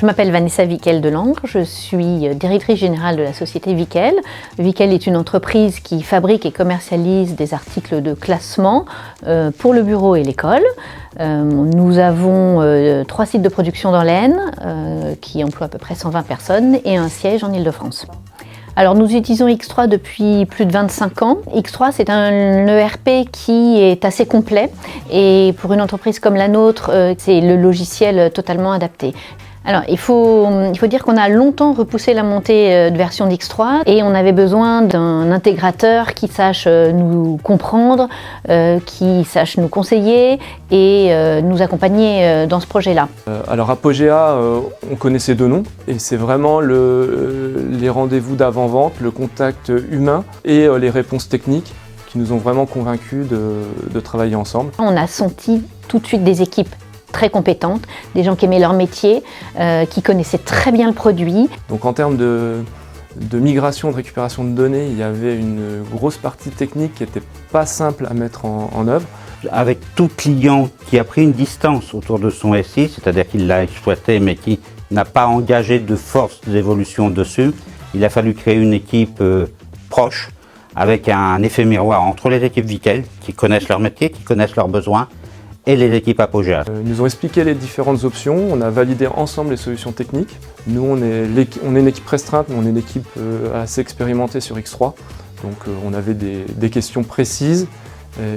m'appelle Vanessa Wickel-Delangre, je suis directrice générale de la société Wickel. Wickel est une entreprise qui fabrique et commercialise des articles de classement pour le bureau et l'école. Nous avons 3 sites de production dans l'Aisne qui emploient à peu près 120 personnes et un siège en Île-de-France. Alors nous utilisons X3 depuis plus de 25 ans. X3 c'est un ERP qui est assez complet et pour une entreprise comme la nôtre, c'est le logiciel totalement adapté. Alors il faut dire qu'on a longtemps repoussé la montée de version d'X3 et on avait besoin d'un intégrateur qui sache nous comprendre, qui sache nous conseiller et nous accompagner dans ce projet-là. Alors Apogea, on connaissait deux noms et c'est vraiment les rendez-vous d'avant-vente, le contact humain et les réponses techniques qui nous ont vraiment convaincus de travailler ensemble. On a senti tout de suite des équipes très compétentes, des gens qui aimaient leur métier, qui connaissaient très bien le produit. Donc en termes de migration, de récupération de données, il y avait une grosse partie technique qui n'était pas simple à mettre en œuvre. Avec tout client qui a pris une distance autour de son SI, c'est-à-dire qu'il l'a exploité mais qui n'a pas engagé de force d'évolution dessus, il a fallu créer une équipe proche avec un effet miroir entre les équipes Wickel qui connaissent leur métier, qui connaissent leurs besoins, et les équipes Apogea. Ils nous ont expliqué les différentes options, on a validé ensemble les solutions techniques. Nous, on est une équipe restreinte, mais on est une équipe assez expérimentée sur X3. Donc on avait des questions précises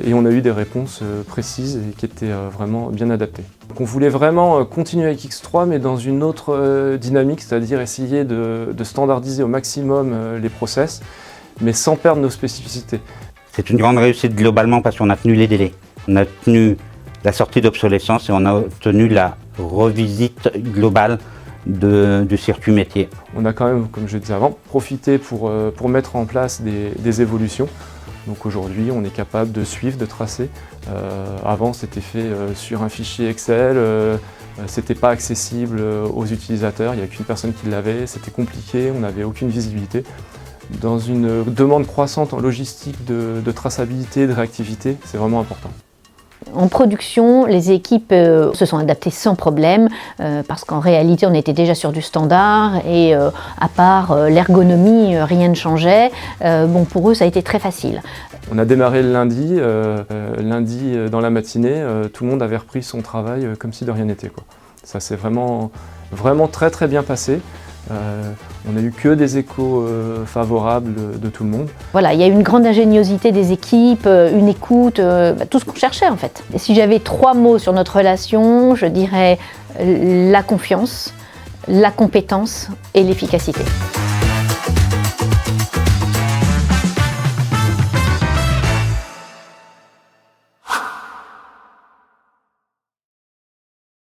et on a eu des réponses précises et qui étaient vraiment bien adaptées. Donc on voulait vraiment continuer avec X3, mais dans une autre dynamique, c'est-à-dire essayer de standardiser au maximum les process, mais sans perdre nos spécificités. C'est une grande réussite globalement parce qu'on a tenu les délais. On a tenu la sortie d'obsolescence et on a obtenu la revisite globale du circuit métier. On a quand même, comme je le disais avant, profité pour mettre en place des évolutions. Donc aujourd'hui, on est capable de suivre, de tracer. Avant, c'était fait sur un fichier Excel, c'était pas accessible aux utilisateurs, il n'y a qu'une personne qui l'avait, c'était compliqué, on n'avait aucune visibilité. Dans une demande croissante en logistique de traçabilité, de réactivité, c'est vraiment important. En production, les équipes se sont adaptées sans problème parce qu'en réalité, on était déjà sur du standard et à part l'ergonomie, rien ne changeait. Bon, pour eux, ça a été très facile. On a démarré le lundi. Lundi, dans la matinée, tout le monde avait repris son travail comme si de rien n'était, quoi. Ça s'est vraiment très très bien passé. On n'a eu que des échos favorables de tout le monde. Voilà, il y a eu une grande ingéniosité des équipes, une écoute, tout ce qu'on cherchait en fait. Et si j'avais 3 mots sur notre relation, je dirais la confiance, la compétence et l'efficacité.